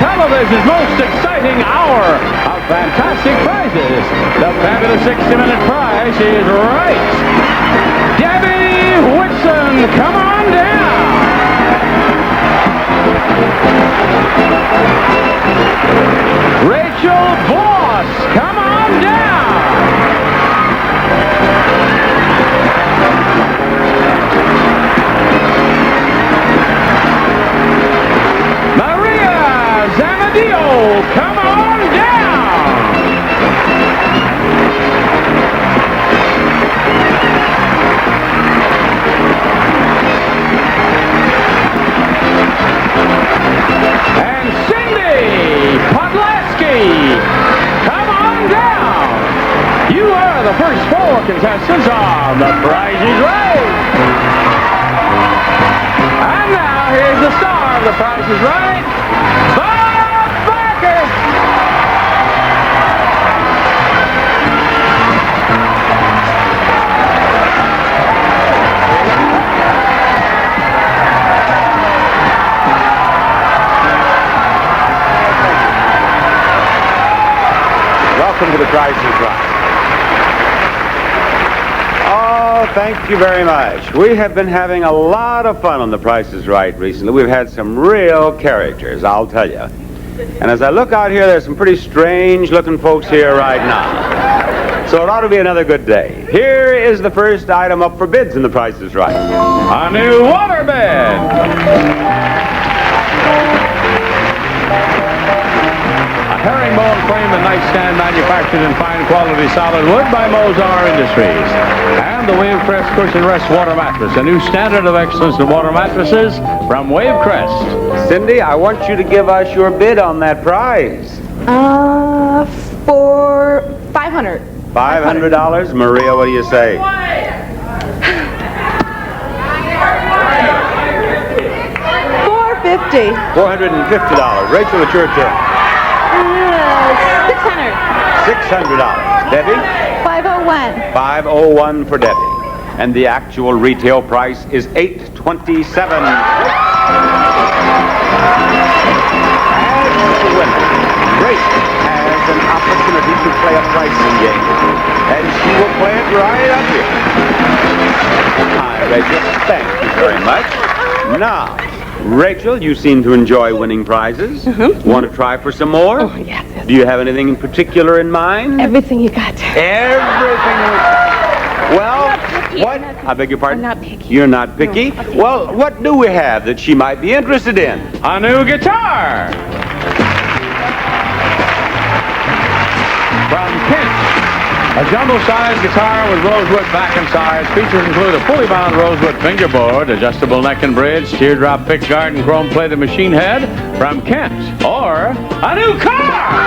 television's most exciting hour of fantastic prizes. The fabulous 60-minute prize is right. Debbie Whitson, come on down. Rachel Voss, come on down. Maria Zamadio, come on down. And Cindy Podlaski, come on down. You are the first 4 contestants on The Price is Right. And now here's the star of The Price is Right, Bob Barker. Welcome to The Price is Right. Oh, thank you very much. We have been having a lot of fun on The Price is Right recently. We've had some real characters, I'll tell you. And as I look out here, there's some pretty strange-looking folks here right now. So it ought to be another good day. Here is the first item up for bids in The Price is Right. A new waterbed. Herringbone frame and nightstand manufactured in fine quality solid wood by Mozar Industries. And the Wavecrest Cushion Rest Water Mattress, a new standard of excellence in water mattresses from Wavecrest. Cindy, I want you to give us your bid on that prize. For $500. $500. Maria, what do you say? $450. $450. Rachel, it's your turn. $600. $600. Debbie? $501. $501 for Debbie. And the actual retail price is $827. As the winner, Rachel has an opportunity to play a pricing game. And she will play it right up here. Hi, Rachel. Thank you very much. Now, Rachel, you seem to enjoy winning prizes. Want to try for some more? Oh, yes. Do you have anything in particular in mind? Everything you got. Everything. Well, what? I beg your pardon? I'm not picky. You're not picky? No, Well, what do we have that she might be interested in? A new guitar. From Kent. A jumbo-sized guitar with rosewood back and sides. Features include a fully bound rosewood fingerboard, adjustable neck and bridge, teardrop pickguard, and chrome-plated machine head from Kent. Or a new car!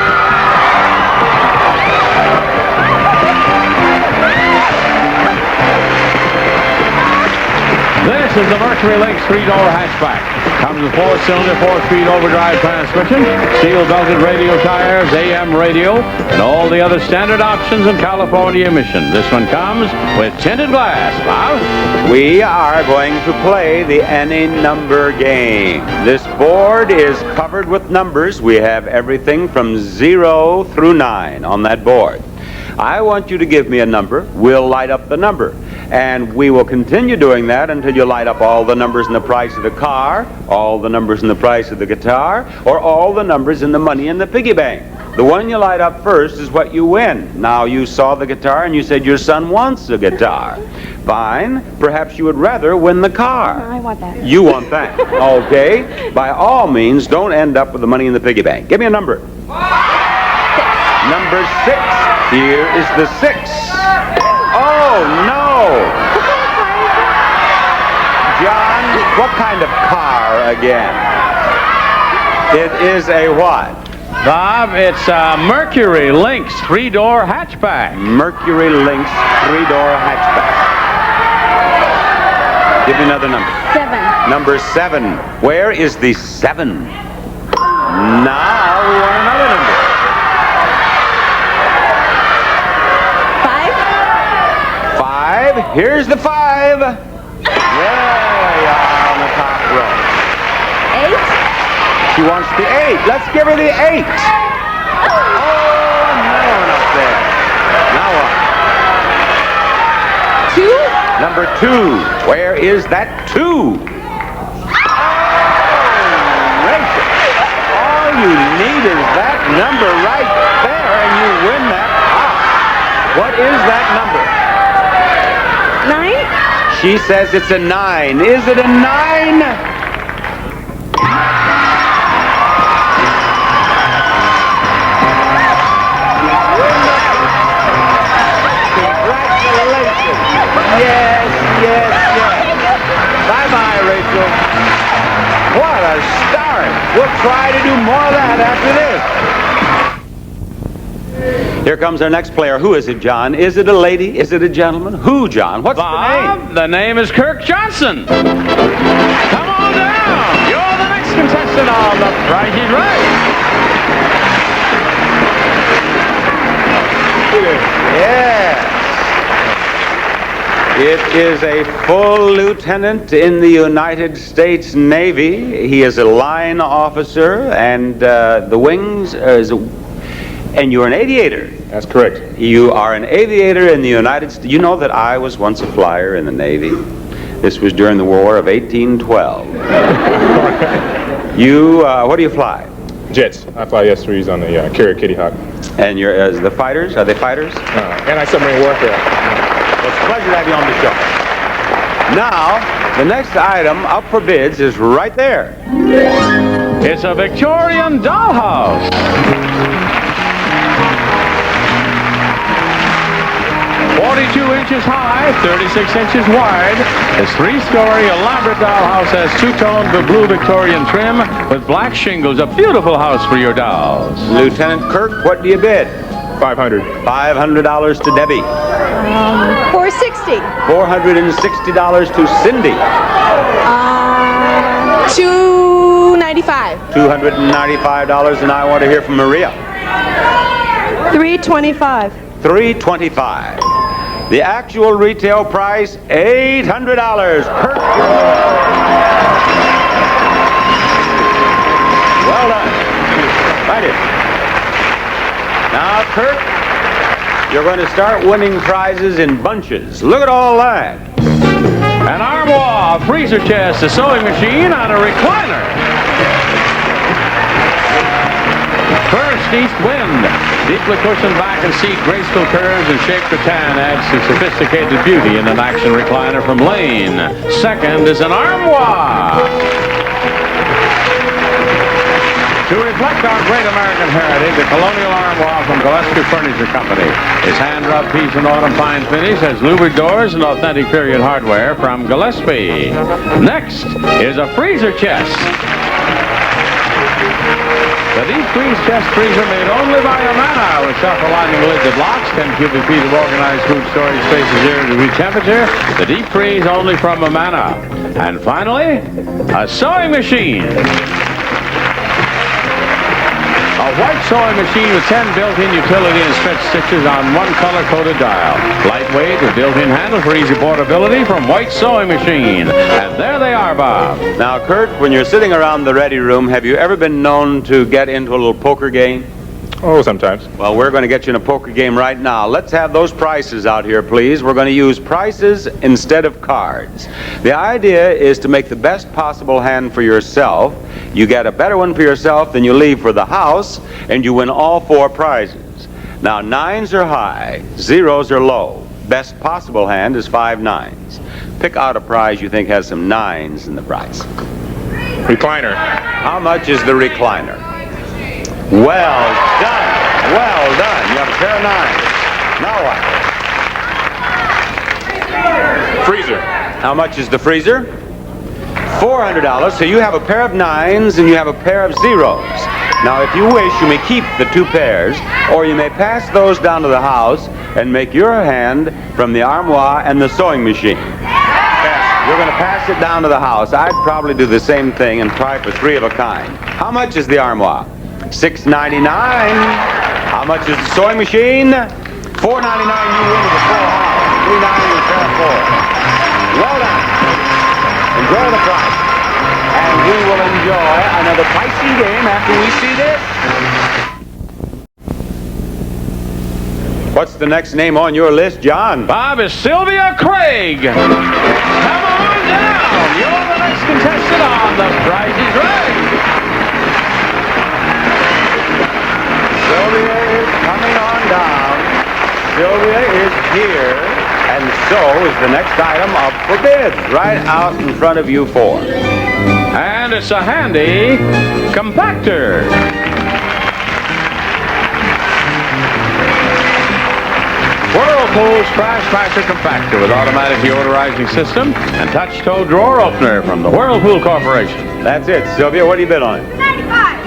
This is the Mercury Lynx 3-door hatchback. Comes with 4-cylinder, 4-speed overdrive transmission, steel-belted radio tires, AM radio, and all the other standard options in California emission. This one comes with tinted glass. Bob? We are going to play the any number game. This board is covered with numbers. We have everything from 0 through 9 on that board. I want you to give me a number. We'll light up the number. And we will continue doing that until you light up all the numbers in the price of the car, all the numbers in the price of the guitar, or all the numbers in the money in the piggy bank. The one you light up first is what you win. Now, you saw the guitar and you said your son wants a guitar. Fine. Perhaps you would rather win the car. I want that. You want that. Okay. By all means, don't end up with the money in the piggy bank. Give me a number. 6. Number 6. Here is the 6. Oh, no. John, what kind of car again? It is a what? Bob, it's a Mercury Lynx 3-door hatchback. Mercury Lynx 3-door hatchback. Give me another number. 7. Number 7. Where is the 7? Now we want another number. 5. Here's the 5. There you are on the top row. 8. She wants the 8. Let's give her the 8. Oh, another one up there. Now what? 2? Number 2. Where is that 2? Oh, Rachel. All you need is that number right there, and you win that pot. What is that number? 9? She says it's a 9. Is it a 9? Yes, yes, yes. Bye-bye, Rachel. What a start. We'll try to do more of that after this. Here comes our next player. Who is it, John? Is it a lady? Is it a gentleman? Who, John? What's the name? The name is Kirk Johnson. Come on down. You're the next contestant on The Price is Right. Yeah. It is a full lieutenant in the United States Navy. He is a line officer, and the wings and you're an aviator. That's correct. You are an aviator in the United States. You know that I was once a flyer in the Navy. This was during the War of 1812. What do you fly? Jets. I fly S-3s on the carrier Kitty Hawk. And you're the fighters? Are they fighters? Anti-submarine warfare. Well, it's a pleasure to have you on the show. Now, the next item up for bids is right there. It's a Victorian dollhouse. 42 inches high, 36 inches wide. This 3-story elaborate dollhouse has 2-tone blue Victorian trim with black shingles. A beautiful house for your dolls. Lieutenant Kirk, what do you bid? $500. $500 to Debbie. 460. $460 to Cindy. 295. $295, and I want to hear from Maria. 325. $325. The actual retail price, $800. Kirk. Well done. Right here. Now, Kirk, you're going to start winning prizes in bunches. Look at all that. An armoire, a freezer chest, a sewing machine, and a recliner. First, east wind. Deeply cushioned back and seat, graceful curves and shaped rattan adds to sophisticated beauty in an action recliner from Lane. Second is an armoire. To reflect our great American heritage, the Colonial Armoire from Gillespie Furniture Company. Its hand-rubbed piece and autumn fine finish has louvered doors and authentic period hardware from Gillespie. Next is a freezer chest. The deep freeze chest freezer made only by Amana with self-aligning lid that locks 10 cubic feet of organized food storage space at 0 degree temperature. The deep freeze only from Amana. And finally, a sewing machine. A white sewing machine with 10 built-in utility and stretch stitches on one color-coded dial. Lightweight with built-in handle for easy portability from White Sewing Machine. And there they are, Bob. Now, Kurt, when you're sitting around the ready room, have you ever been known to get into a little poker game? Oh, sometimes. Well, we're going to get you in a poker game right now. Let's have those prices out here, please. We're going to use prices instead of cards. The idea is to make the best possible hand for yourself. You get a better one for yourself than you leave for the house, and you win all 4 prizes. Now, 9s are high, 0s are low. Best possible hand is 5 9s. Pick out a prize you think has some 9s in the price. Recliner. How much is the recliner? Well done. Well done. You have a pair of 9s. Now what? Freezer. How much is the freezer? $400. So you have a pair of 9s and you have a pair of 0s. Now, if you wish, you may keep the 2 pairs, or you may pass those down to the house and make your hand from the armoire and the sewing machine. You're going to pass it down to the house. I'd probably do the same thing and try for 3 of a kind. How much is the armoire? $6.99. How much is the sewing machine? $4.99. You win with a full house. $3.99 with a pair of 4. Well done. Enjoy the prize. And and we will enjoy another pricing game after we see this. What's the next name on your list, John? Bob, is Sylvia Craig. Come on down. You're the next contestant on The Price is Right. Sylvia is coming on down. Sylvia is here, and so is the next item up for bids, right out in front of you four. And it's a handy compactor. Whirlpool's Trash Factor Compactor with automatic deodorizing system and touch-toe drawer opener from the Whirlpool Corporation. That's it. Sylvia, what do you bid on? 95.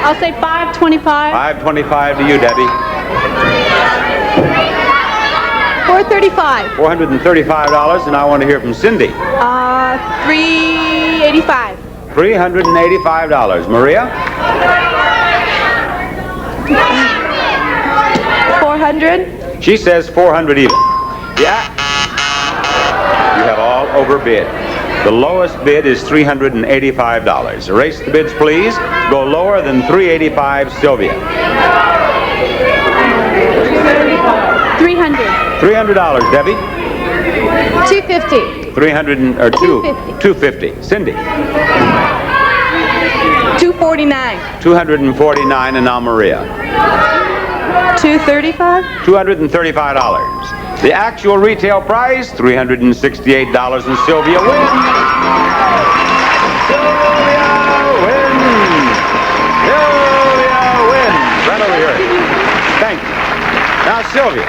I'll say 525. $525 to you, Debbie. 435. $435, and I want to hear from Cindy. 385. $385. Maria? 400. She says 400 even. Yeah. You have all overbid. The lowest bid is $385. Erase the bids, please. Go lower than $385, Sylvia. 300. $300, Debbie. 250. 250. Cindy. 249. 249, and now Maria. 235. $235. The actual retail price, $368, and Sylvia wins. Sylvia wins. Sylvia wins. Right over here. Thank you. Now, Sylvia,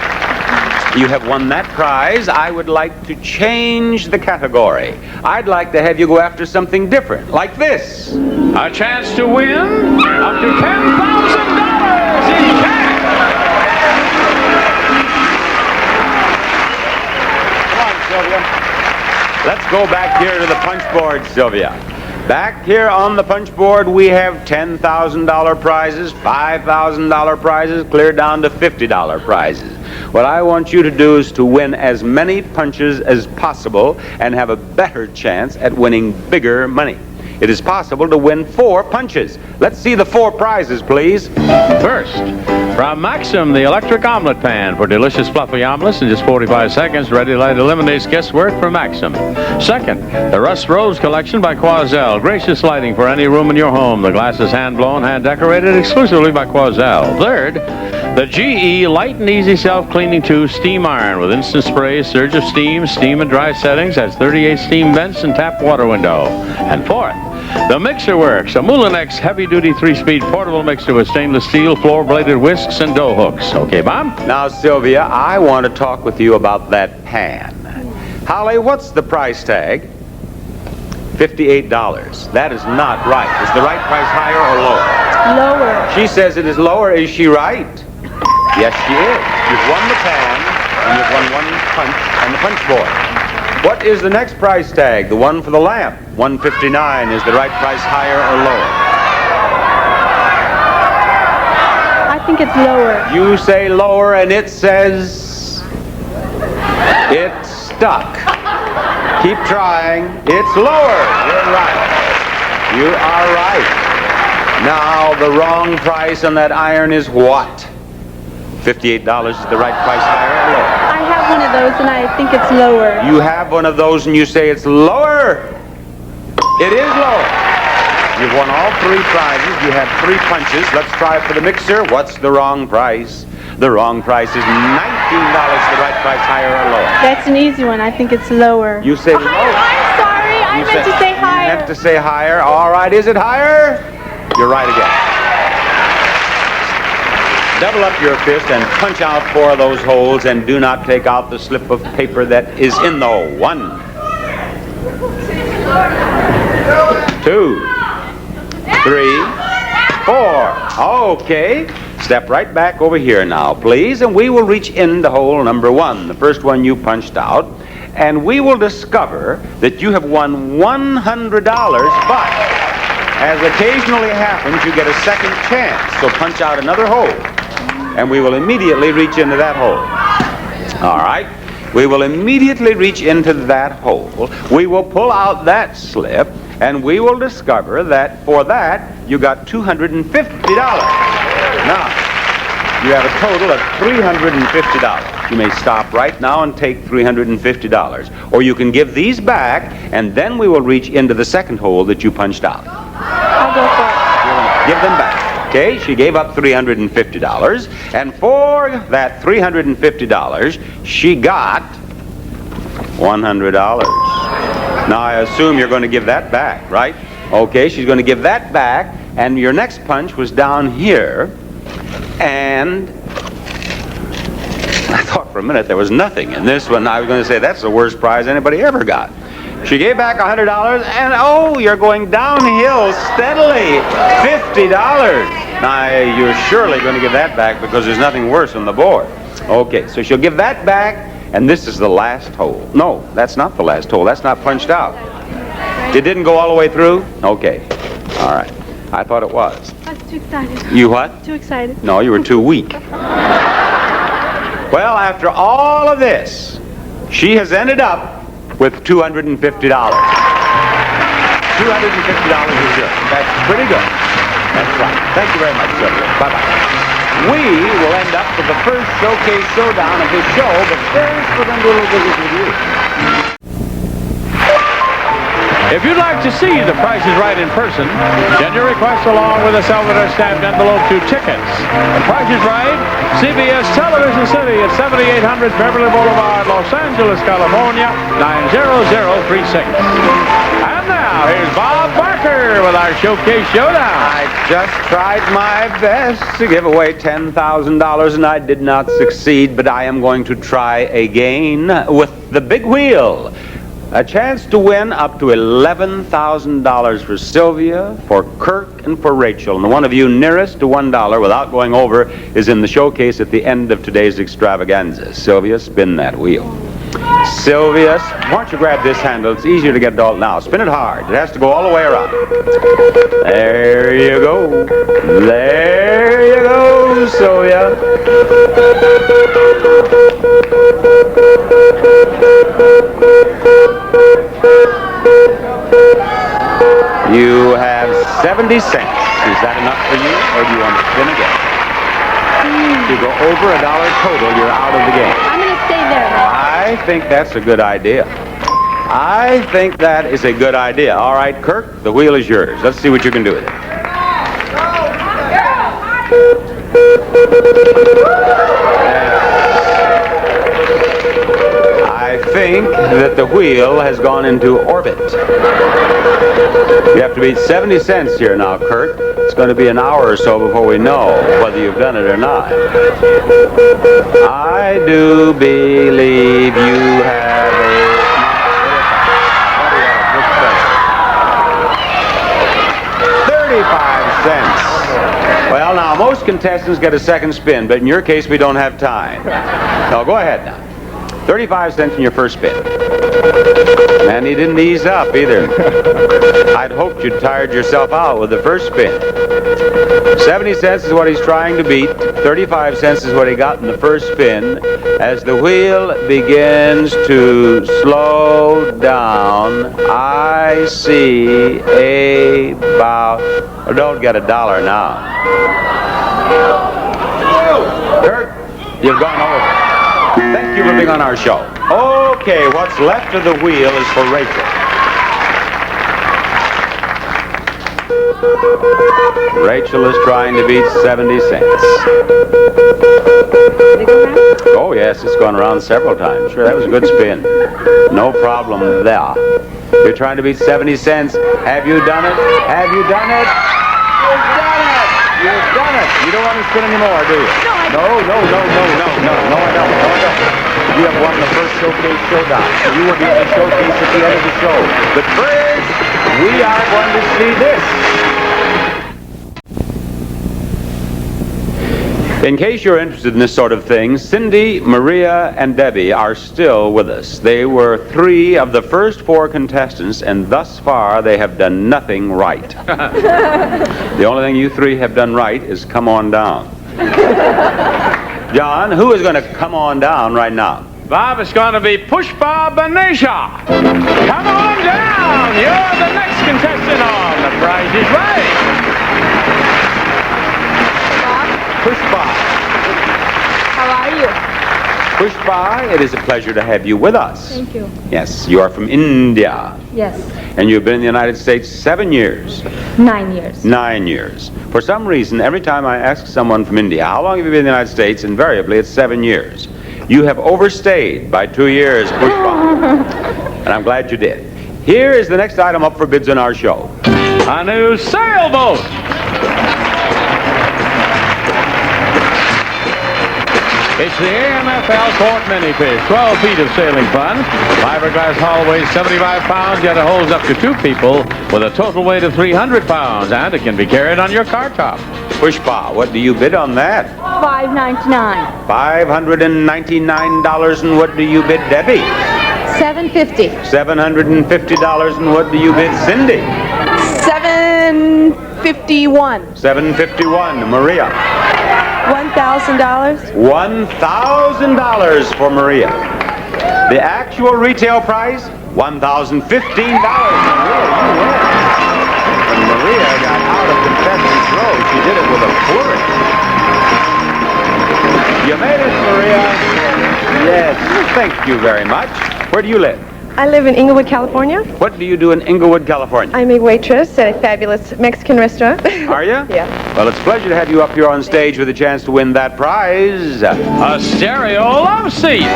you have won that prize. I would like to change the category. I'd like to have you go after something different, like this. A chance to win up to $10,000 in cash. Sylvia. Let's go back here to the punch board, Sylvia. Back here on the punch board, we have $10,000 prizes, $5,000 prizes, clear down to $50 prizes. What I want you to do is to win as many punches as possible and have a better chance at winning bigger money. It is possible to win 4 punches. Let's see the 4 prizes, please. First, from Maxim, the electric omelet pan for delicious fluffy omelets in just 45 seconds. Ready Light eliminates guesswork from Maxim. Second, the Rust Rose collection by Quoizel. Gracious lighting for any room in your home. The glass is hand-blown, hand-decorated exclusively by Quoizel. Third, the GE Light and Easy Self-Cleaning 2 Steam Iron with instant spray, surge of steam, steam and dry settings, has 38 steam vents and tap water window. And fourth, the Mixer Works, a Moulinex heavy-duty 3-speed portable mixer with stainless steel floor-bladed whisks and dough hooks. Okay, Bob? Now, Sylvia, I want to talk with you about that pan. Holly, what's the price tag? $58. That is not right. Is the right price higher or lower? Lower. She says it is lower. Is she right? Yes, she is. You've won the pan, and you've won 1 punch on the punch board. What is the next price tag? The one for the lamp. $159. Is the right price higher or lower? I think it's lower. You say lower, and it says it's stuck. Keep trying. It's lower. You're right. You are right. Now, the wrong price on that iron is what? $58 is the right price higher or lower? I have one of those and I think it's lower. You have one of those and you say it's lower. It is lower. You've won all 3 prizes. You have 3 punches. Let's try for the mixer. What's the wrong price? The wrong price is $19. The right price higher or lower? That's an easy one. I think it's lower. You say lower. I'm sorry. I meant to say higher. You meant to say higher. All right. Is it higher? You're right again. Double up your fist and punch out 4 of those holes, and do not take out the slip of paper that is in the 1, 2, 3, 4. Okay. Step right back over here now, please, and we will reach into hole number 1, the first one you punched out, and we will discover that you have won $100, but as occasionally happens, you get a second chance. So punch out another hole, and we will immediately reach into that hole. All right. We will immediately reach into that hole. We will pull out that slip, and we will discover that for that, you got $250. Now, you have a total of $350. You may stop right now and take $350. Or you can give these back, and then we will reach into the second hole that you punched out. I'll go for it. Give them back. Okay, she gave up $350, and for that $350, she got $100. Now, I assume you're going to give that back, right? Okay, she's going to give that back, and your next punch was down here, and I thought for a minute there was nothing in this one. I was going to say, that's the worst prize anybody ever got. She gave back $100, and oh, you're going downhill steadily. $50. Now, you're surely going to give that back because there's nothing worse on the board. Okay, so she'll give that back, and this is the last hole. No, that's not the last hole. That's not punched out. It didn't go all the way through? Okay. All right. I thought it was. I was too excited. You what? Too excited. No, you were too weak. Well, after all of this, she has ended up with $250. $250 is yours. That's pretty good. That's right. Thank you very much, Sylvia. Bye-bye. We will end up with the first Showcase Showdown of this show, but first we're going to do a little business with you. If you'd like to see The Price is Right in person, send your request along with a Salvador stamped envelope to Tickets. The Price is Right, CBS Television City at 7800 Beverly Boulevard, Los Angeles, California, 90036. And now, here's Bob Barker with our Showcase Showdown. I just tried my best to give away $10,000, and I did not succeed, but I am going to try again with the big wheel. A chance to win up to $11,000 for Sylvia, for Kirk, and for Rachel. And the one of you nearest to $1 without going over is in the showcase at the end of today's extravaganza. Sylvia, spin that wheel. Sylvia, why don't you grab this handle? It's easier to get it all now. Spin it hard. It has to go all the way around. There you go. There you go, Sylvia. You have 70 cents. Is that enough for you, or do you want to spin again? If you go over $1 total, you're out of the game. I'm going to stay there, though. I think that's a good idea. I think that is a good idea. All right, Kirk, the wheel is yours. Let's see what you can do with it. I think that the wheel has gone into orbit. You have to beat 70 cents here now, Kirk. It's going to be an hour or so before we know whether you've done it or not. I do believe you have a... 35 cents. Well, now, most contestants get a second spin, but in your case, we don't have time. So go ahead now. 35 cents in your first spin. And he didn't ease up either. I'd hoped you'd tired yourself out with the first spin. 70 cents is what he's trying to beat. 35 cents is what he got in the first spin. As the wheel begins to slow down, I see about... Oh, don't get $1 now. Kirk, you've gone over. Thank you for being on our show. Okay, what's left of the wheel is for Rachel. Rachel is trying to beat 70 cents. Oh, yes, it's gone around several times. Sure, that was a good spin. No problem there. You're trying to beat 70 cents. Have you done it? Have you done it? You've done it! You've done it! You don't want to spin anymore, do you? No, I don't. No, I don't. You have won the first Showcase Showdown. You will be in the showcase at the end of the show. But first, we are going to see this. In case you're interested in this sort of thing, Cindy, Maria, and Debbie are still with us. They were 3 of the first 4 contestants, and thus far they have done nothing right. The only thing you 3 have done right is come on down. John, who is going to come on down right now? Bob, it's going to be Pushpa Banisha. Come on down. You're the next contestant on The Price is Right. Pushpa. How are you? Pushpa, it is a pleasure to have you with us. Thank you. Yes, you are from India. Yes. And you've been in the United States 7 years. 9 years. 9 years. For some reason, every time I ask someone from India, how long have you been in the United States? Invariably, it's 7 years. You have overstayed by 2 years, Pushpa. And I'm glad you did. Here is the next item up for bids on our show. A new sailboat. It's the AMFL Sport Mini Fish, 12 feet of sailing fun. Fiberglass hull weighs 75 pounds, yet it holds up to 2 people with a total weight of 300 pounds, and it can be carried on your car top. Pushpa, what do you bid on that? $5.99. $599, and what do you bid, Debbie? $7.50. $750, and what do you bid, Cindy? $751. $751, Maria. $1,000. $1,000 for Maria. The actual retail price, $1,015. Maria, you win. And Maria got out of contestant's row. She did it with a flurry. You made it, Maria. Yes, thank you very much. Where do you live? I live in Inglewood, California. What do you do in Inglewood, California? I'm a waitress at a fabulous Mexican restaurant. Are you? Yeah. Well, it's a pleasure to have you up here on stage with a chance to win that prize. A stereo Loveseat.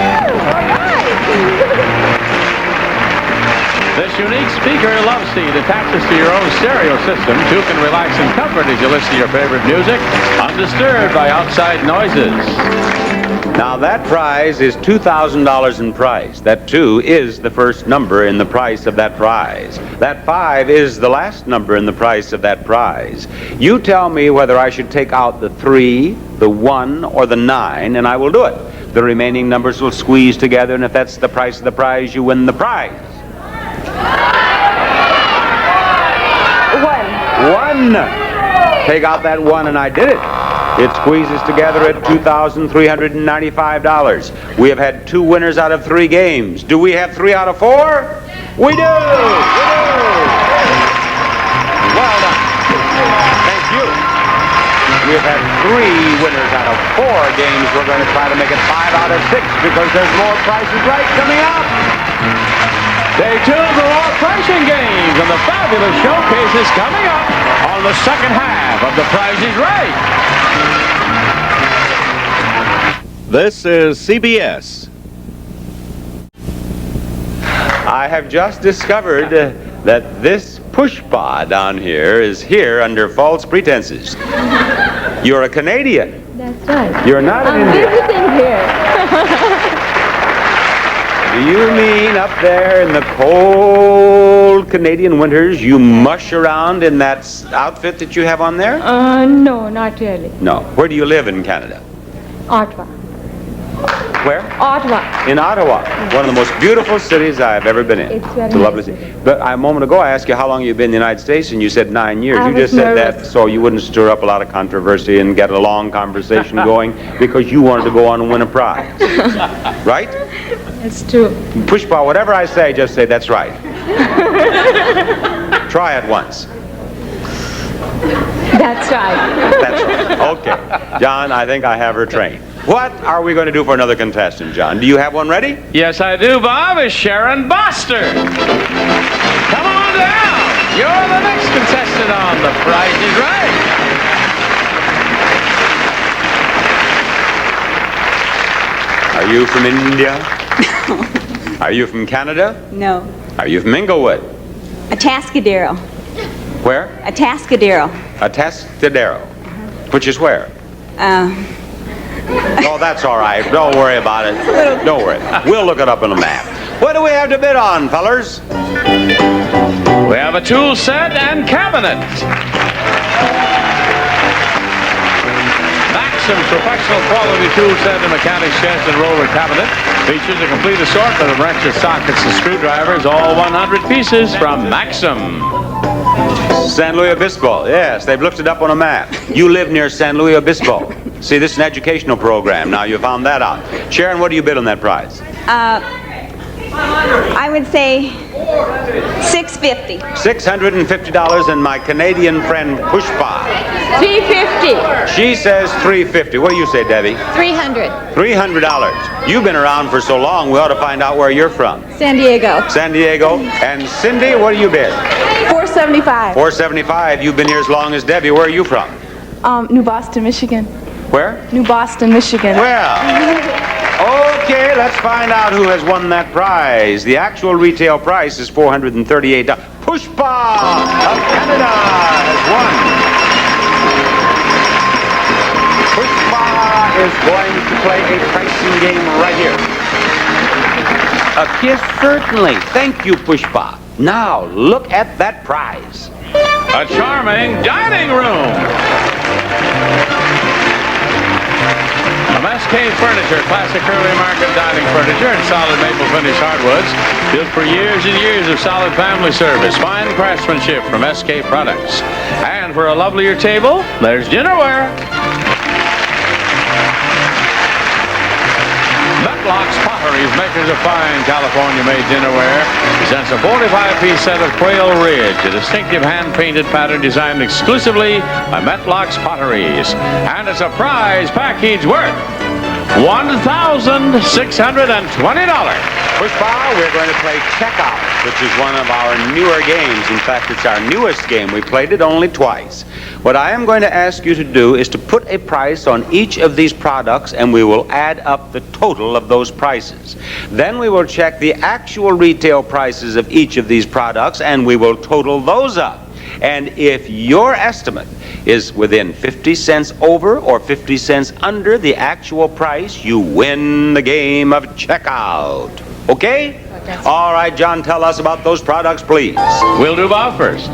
This unique speaker Loveseat attaches to your own stereo system. You can relax in comfort as you listen to your favorite music, undisturbed by outside noises. Now, that prize is $2,000 in price. That 2 is the first number in the price of that prize. That 5 is the last number in the price of that prize. You tell me whether I should take out the 3, the 1, or the 9, and I will do it. The remaining numbers will squeeze together, and if that's the price of the prize, you win the prize. 1. Take out that 1, and I did it. It squeezes together at $2,395. We have had 2 winners out of 3 games. Do we have 3 out of 4? We do! Well done. Thank you. We have had 3 winners out of 4 games. We're going to try to make it 5 out of 6 because there's more Price is Right coming up. Stay tuned for more pricing games, and the fabulous showcase is coming up on the second half of The Price is Right. This is CBS. I have just discovered that this Pushpa down here is here under false pretenses. You're a Canadian. That's right. You're not an I'm Indian. visiting here. Do you mean up there in the cold Canadian winters you mush around in that outfit that you have on there? No, not really. No. Where do you live in Canada? Ottawa. Where? Ottawa. In Ottawa. One of the most beautiful cities I've ever been in. It's very a lovely nice city. But a moment ago I asked you how long you've been in the United States, and you said 9 years. I You was just said that nervous. so you wouldn't stir up a lot of controversy and get a long conversation going because you wanted to go on and win a prize. Right? It's true. Pushpa, whatever I say, just say that's right. Try it once. That's right. That's right. Okay. John, I think I have her trained. What are we going to do for another contestant, John? Do you have one ready? Yes, I do, Bob. It's Sharon Boster. Come on down. You're the next contestant on The Price is Right. Are you from India? Are you from Canada? No. Are you from Inglewood? Atascadero. Where? Atascadero. Atascadero. Which is where? Oh, that's all right. Don't worry about it. Don't worry. We'll look it up on the map. What do we have to bid on, fellers? We have a tool set and cabinet. Maxim's professional quality tool set and mechanic's chest and roller cabinet features a complete assortment of wrenches, sockets, and screwdrivers, all 100 pieces from Maxim. San Luis Obispo. Yes, they've looked it up on a map. You live near San Luis Obispo. See, this is an educational program. Now you found that out. Sharon, what do you bid on that prize? I would say $650. $650, and my Canadian friend Pushpa. 350. She says $350. What do you say, Debbie? 300. $300. You've been around for so long, we ought to find out where you're from. San Diego. San Diego. And Cindy, what do you bid? 475. $475. You've been here as long as Debbie. Where are you from? New Boston, Michigan. Where? New Boston, Michigan. Well, okay, let's find out who has won that prize. The actual retail price is $438. Pushpa of Canada has won. Pushpa is going to play a pricing game right here. A kiss, certainly. Thank you, Pushpa. Now, look at that prize. A charming dining room. From SK Furniture, classic early market dining furniture and solid maple finish hardwoods, built for years and years of solid family service, fine craftsmanship from SK Products. And for a lovelier table, there's dinnerware. Metlocks Potteries, makers of fine California-made dinnerware, presents a 45-piece set of Quail Ridge, a distinctive hand-painted pattern designed exclusively by Metlocks Potteries. And it's a prize package worth $1,620. Pushpa, we're going to play Checkout, which is one of our newer games. In fact, it's our newest game. We played it only twice. What I am going to ask you to do is to put a price on each of these products, and we will add up the total of those prices. Then we will check the actual retail prices of each of these products, and we will total those up. And if your estimate is within 50 cents over or 50 cents under the actual price, you win the game of Checkout. Okay? All right, John, tell us about those products, please. We'll do Bob first.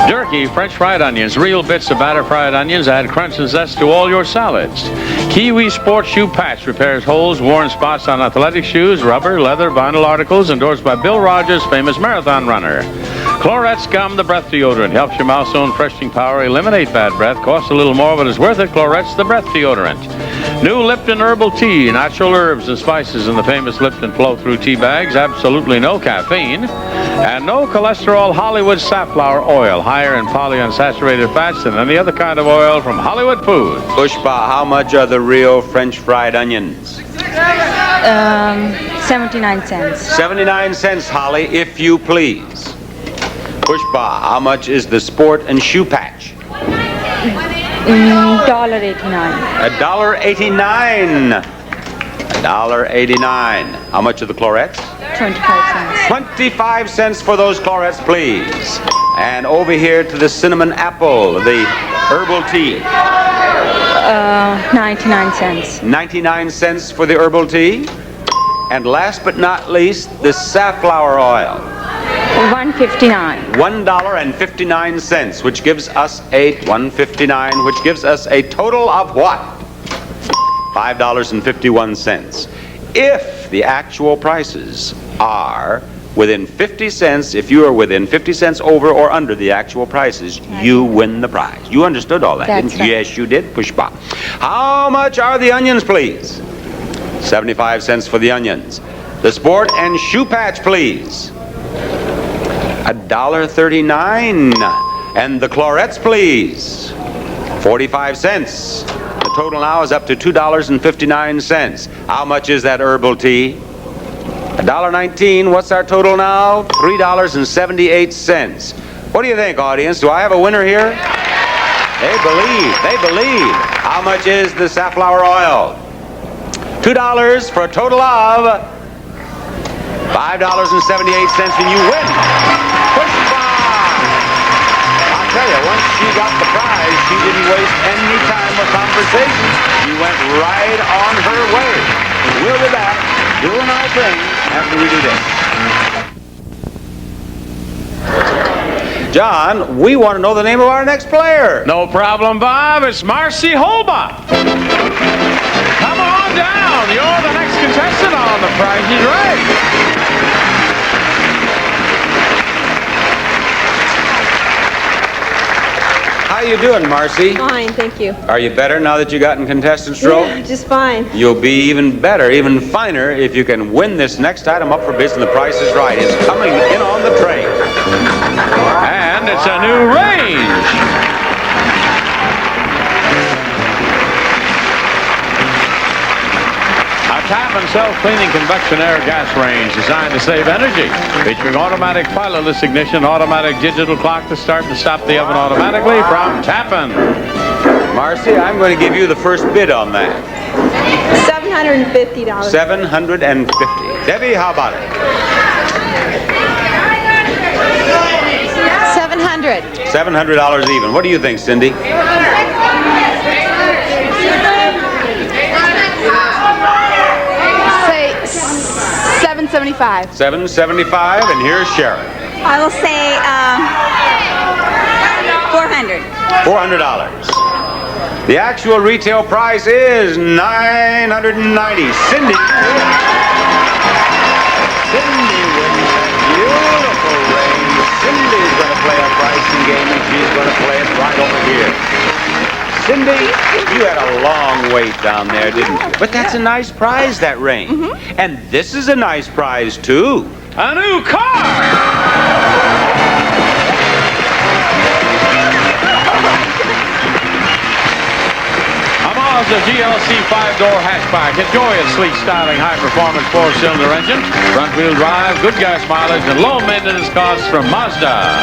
Jerky, French fried onions, real bits of batter fried onions add crunch and zest to all your salads. Kiwi Sport Shoe Patch repairs holes, worn spots on athletic shoes, rubber, leather, vinyl articles, endorsed by Bill Rogers, famous marathon runner. Clorette's Gum, the breath deodorant, helps your mouth's own freshening power eliminate bad breath. Costs a little more, but it's worth it. Clorette's, the breath deodorant. New Lipton Herbal Tea, natural herbs and spices in the famous Lipton flow-through tea bags. Absolutely no caffeine. And no cholesterol Hollywood safflower oil, higher in polyunsaturated fats than any other kind of oil from Hollywood Foods. Pushpa, how much are the real French fried onions? 79 cents. 79 cents, Holly, if you please. Pushpa, how much is the Sport and Shoe Patch? $1.89. $1.89. $1.89. How much are the Clorettes? 25 cents. 25 cents for those Clorettes, please. And over here to the cinnamon apple, the herbal tea. 99 cents. 99 cents for the herbal tea. And last but not least, the safflower oil. $1.59. $1.59, which gives us a $1.59, which gives us a total of what? $5.51. If the actual prices are within 50 cents, if you are within 50 cents over or under the actual prices, you win the prize. You understood all that, didn't you? Right. Yes, you did, Pushpa. How much are the onions, please? 75 cents for the onions. The Sport and Shoe Patch, please. $1.39. And the Clorettes, please. 45 cents. The total now is up to $2.59. How much is that herbal tea? $1.19. What's our total now? $3.78. What do you think, audience? Do I have a winner here? They believe. They believe. How much is the safflower oil? $2 for a total of $5.78, and you win. Pushpa! I'll tell you, once she got the prize, she didn't waste any time or conversation. She went right on her way. We'll be back doing our thing after we do this. John, we want to know the name of our next player. No problem, Bob. It's Marcy Holbach. Come on down. You're the next contestant on The Price is Right. How you doing, Marcy? Fine, thank you. Are you better now that you got in contestant's row? Yeah, just fine. You'll be even better, even finer, if you can win this next item up for bids and the price is right. It's coming in on the tray. And it's a new range. A tap and self-cleaning convection air gas range designed to save energy. Featuring automatic pilotless ignition, automatic digital clock to start and stop the oven automatically from Tappan. Marcy, I'm going to give you the first bid on that. $750. $750. Debbie, how about it? 700. $700 even. What do you think, Cindy? Say 775. $775, and here's Sharon. I will say 400. $400. The actual retail price is $990. Cindy. Cindy wins that beautiful range. Cindy's going to play a pricing game, and she's going to play it right over here. Cindy, you had a long wait down there, didn't you? But that's a nice prize, that range. And this is a nice prize, too. A new car! Mazda GLC 5-door hatchback. Enjoy its sleek styling, high-performance 4-cylinder engine, front-wheel drive, good gas mileage, and low maintenance costs from Mazda.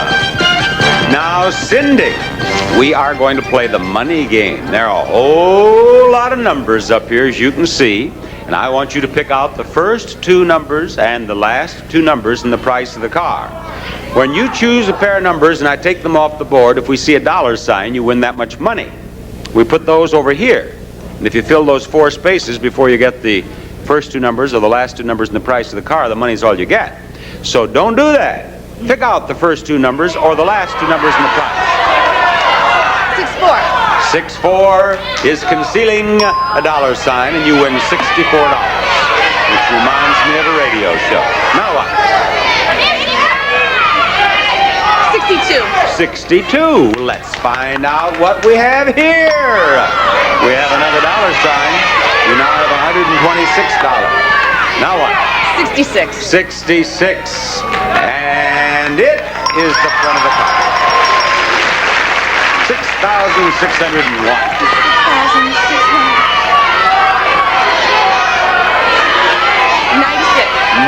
Now, Cindy, we are going to play the money game. There are a whole lot of numbers up here, as you can see, and I want you to pick out the first two numbers and the last two numbers in the price of the car. When you choose a pair of numbers and I take them off the board, if we see a dollar sign, you win that much money. We put those over here. And if you fill those 4 spaces before you get the first two numbers or the last two numbers in the price of the car, the money's all you get. So don't do that. Pick out the first two numbers or the last two numbers in the price. 64. 64 is concealing a dollar sign, and you win $64, which reminds me of a radio show. Now what? 62. 62. Let's find out what we have here. We have another dollar sign. You now have $126. Now what? 66. 66. And it is the front of the car. 6,601.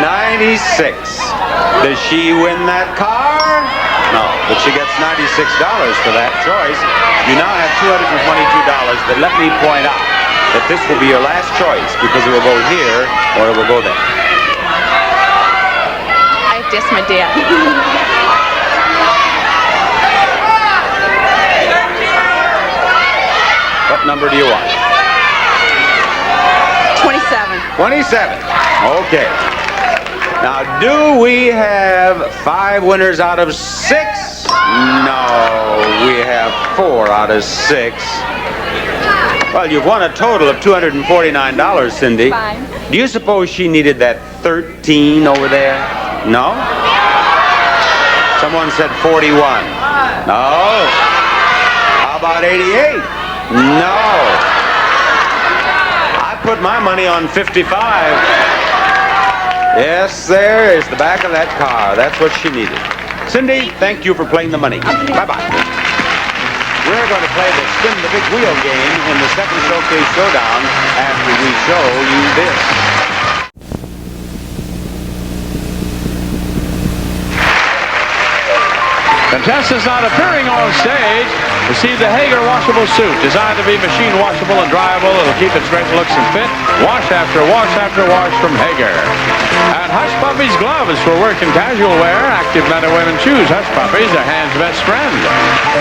96. Does she win that car? No, but she gets $96 for that choice. You now have $222, but let me point out that this will be your last choice because it will go here or it will go there. I have to ask my dad. What number do you want? 27. 27. Okay. Now, do we have 5 winners out of 6? No, we have 4 out of 6. Well, you've won a total of $249, Cindy. Fine. Do you suppose she needed that 13 over there? No? Someone said 41. No. How about 88? No. I put my money on 55. Yes, there is the back of that car. That's what she needed. Cindy, thank you for playing the money. Bye-bye. We're going to play the Spin the Big Wheel game in the second Showcase Showdown after we show you this. Contestants not appearing on stage receive the Hager washable suit, designed to be machine washable and dryable. It'll keep its great looks and fit. Wash after wash after wash from Hager. And Hush Puppies gloves for work and casual wear. Active men and women choose Hush Puppies, their hand's best friend.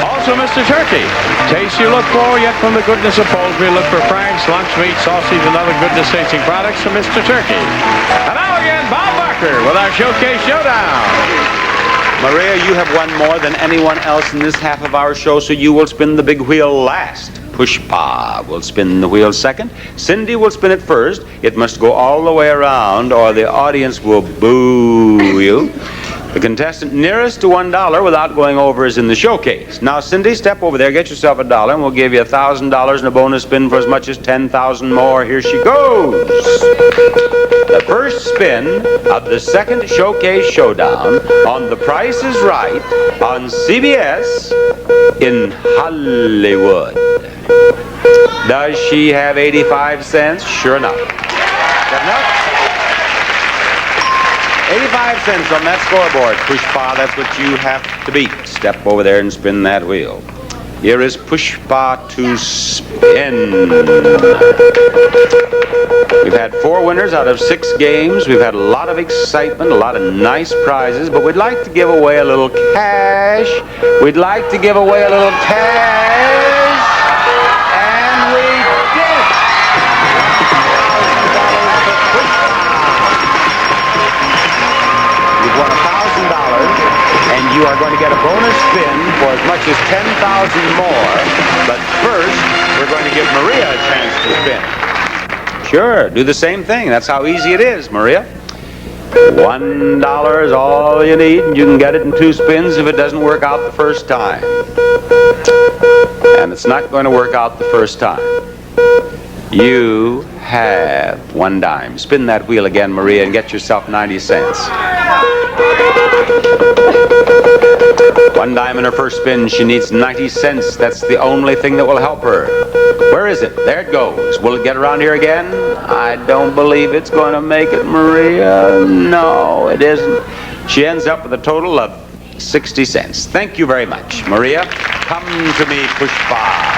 Also, Mr. Turkey. Taste you look for, yet from the goodness of poultry, look for Frank's, lunch meat, sausage, and other goodness-tasting products from Mr. Turkey. And now again, Bob Barker with our Showcase Showdown. Maria, you have won more than anyone else in this half of our show, so you will spin the big wheel last. Pushpa will spin the wheel second. Cindy will spin it first. It must go all the way around, or the audience will boo you. The contestant nearest to $1 without going over is in the showcase. Now, Cindy, step over there, get yourself $1, and we'll give you $1,000 and a bonus spin for as much as 10,000 more. Here she goes. The first spin of the second Showcase Showdown on The Price is Right on CBS in Hollywood. Does she have 85 cents? Sure enough. Got enough? 85 cents on that scoreboard. Pushpa, that's what you have to beat. Step over there and spin that wheel. Here is Pushpa to spin. We've had 4 winners out of 6 games. We've had a lot of excitement, a lot of nice prizes, but we'd like to give away a little cash. We'd like to give away a little cash. And we did. You've won $1,000, and you are going to get a bonus spin for as much as 10,000 more. But first, we're going to give Maria a chance to spin. Sure, do the same thing. That's how easy it is, Maria. $1 is all you need, and you can get it in 2 spins if it doesn't work out the first time. And it's not going to work out the first time. You have 1 dime. Spin that wheel again, Maria, and get yourself 90 cents. 1 dime in her first spin. She needs 90 cents. That's the only thing that will help her. Where is it? There it goes. Will it get around here again? I don't believe it's going to make it, Maria. No, it isn't. She ends up with a total of 60 cents. Thank you very much. Maria, come to me, Pushpa.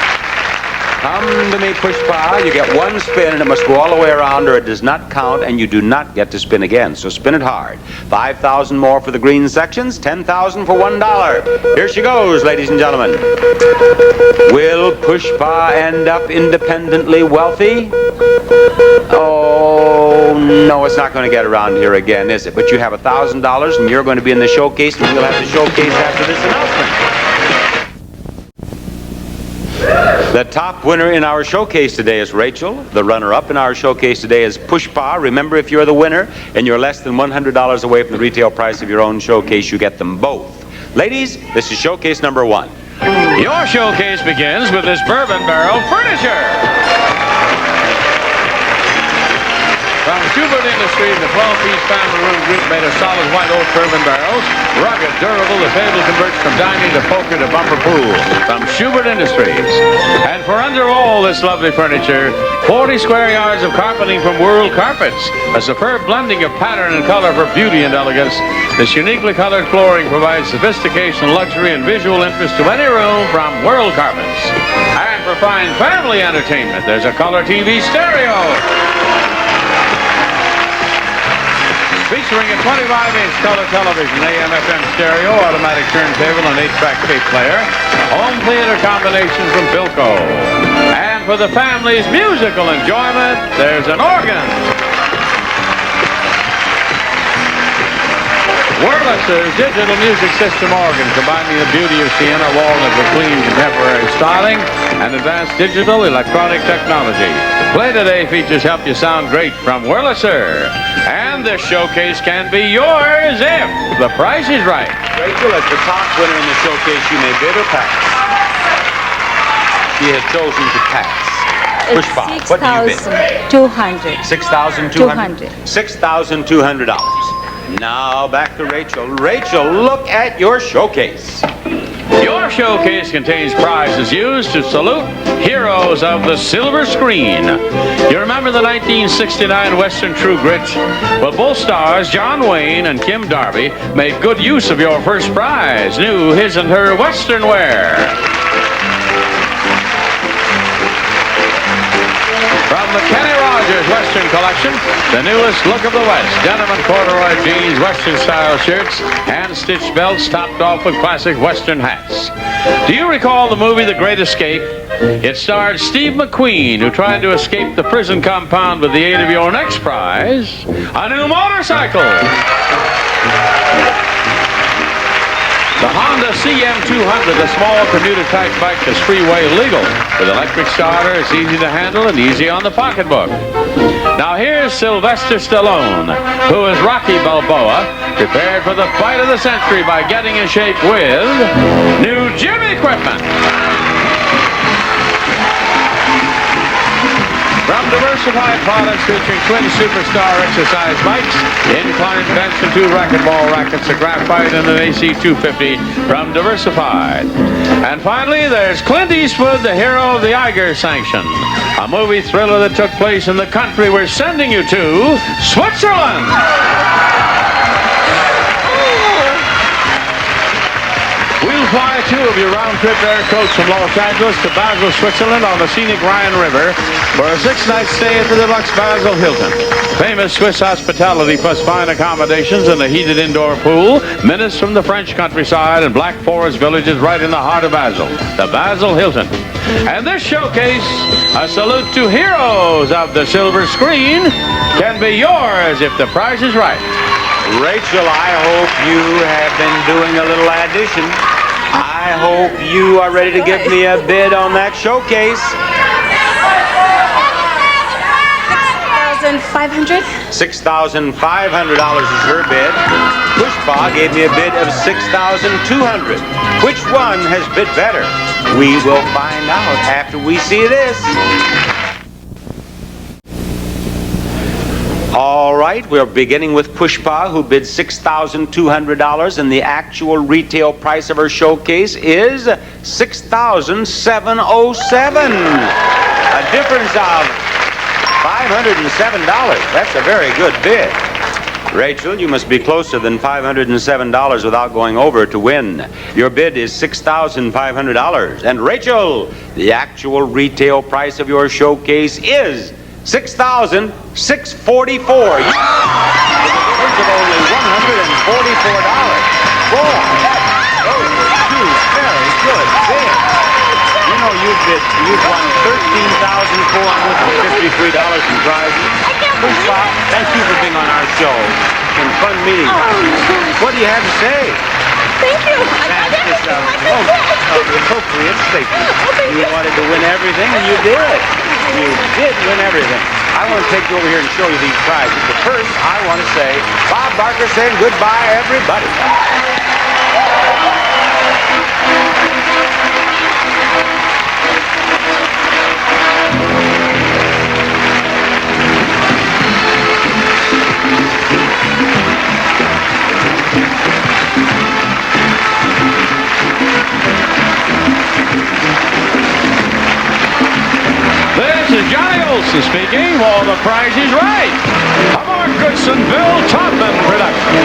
Come to me, Pushpa. You get 1 spin, and it must go all the way around, or it does not count, and you do not get to spin again. So spin it hard. 5,000 more for the green sections, 10,000 for $1. Here she goes, ladies and gentlemen. Will Pushpa end up independently wealthy? Oh, no, it's not going to get around here again, is it? But you have $1,000, and you're going to be in the showcase, and we'll have the showcase after this announcement. The top winner in our showcase today is Rachel. The runner-up in our showcase today is Pushpa. Remember, if you're the winner and you're less than $100 away from the retail price of your own showcase, you get them both. Ladies, this is showcase number 1. Your showcase begins with this bourbon barrel furniture. From Schubert Industries, the 12-piece family room group made of solid white oak bourbon barrels. Rugged, durable, the table converts from dining to poker to bumper pool. From Schubert Industries. And for under all this lovely furniture, 40 square yards of carpeting from World Carpets. A superb blending of pattern and color for beauty and elegance. This uniquely colored flooring provides sophistication, luxury, and visual interest to any room from World Carpets. And for fine family entertainment, there's a color TV stereo. Featuring a 25-inch color television, AM/FM stereo, automatic turntable, and 8-track tape player. Home theater combination from Philco. And for the family's musical enjoyment, there's an organ. Wurlitzer's digital music system organ, combining the beauty of sienna walnut with clean contemporary styling and advanced digital electronic technology. Play Today features help you sound great from Wurlitzer. And this showcase can be yours if the price is right. Rachel, as the top winner in the showcase, you may bid or pass. She has chosen to pass. Pushpa, what do you bid? $6,200. $6,200. $6,200. Now back to Rachel. Rachel, look at your showcase. Your showcase contains prizes used to salute heroes of the silver screen. You remember the 1969 Western True Grit? Well, both stars, John Wayne and Kim Darby, made good use of your first prize, new his and her Western wear. From the Kenny Rogers Western Collection, the newest look of the West. Denim and corduroy jeans, Western-style shirts, hand-stitched belts topped off with classic Western hats. Do you recall the movie The Great Escape? It starred Steve McQueen, who tried to escape the prison compound with the aid of your next prize, a new motorcycle. The Honda CM200, a small commuter-type bike that's freeway legal. With electric starter, it's easy to handle and easy on the pocketbook. Now here's Sylvester Stallone, who is Rocky Balboa, prepared for the fight of the century by getting in shape with new gym equipment. From Diversified Products featuring twin superstar exercise bikes, inclined bench and 2 racquetball rackets, a graphite and an AC 250 from Diversified. And finally, there's Clint Eastwood, the hero of the Eiger Sanction, a movie thriller that took place in the country we're sending you to, Switzerland. We'll fly 2 of your round-trip air coach from Los Angeles to Basel, Switzerland on the scenic Rhine River for a 6-night stay at the deluxe Basel Hilton. Famous Swiss hospitality plus fine accommodations and a heated indoor pool, minutes from the French countryside and Black Forest villages right in the heart of Basel, the Basel Hilton. And this showcase, a salute to heroes of the silver screen, can be yours if the price is right. Rachel, I hope you have been doing a little addition. I hope you are ready to give me a bid on that showcase. 6,500. $6,500 is her bid. Pushpa gave me a bid of $6,200. Which one has bid better? We will find out after we see this. All right, we're beginning with Pushpa, who bid $6,200, and the actual retail price of her showcase is $6,707. A difference of $507. That's a very good bid. Rachel, you must be closer than $507 without going over to win. Your bid is $6,500. And Rachel, the actual retail price of your showcase is $6,644. Of only $144. Boy, those are 2 very good bids. You know, you've won $13,453 in prizes. Pushpa, thank you for being on our show. It's been fun meeting you. What do you have to say? Thank you. That's appropriate statement. You wanted to win everything, and you did. You did win everything. I want to take you over here and show you these prizes. But first, I want to say, Bob Barker saying goodbye, everybody. This is Johnny Olson speaking for The Price is Right, a Mark Goodson, Bill Todman production.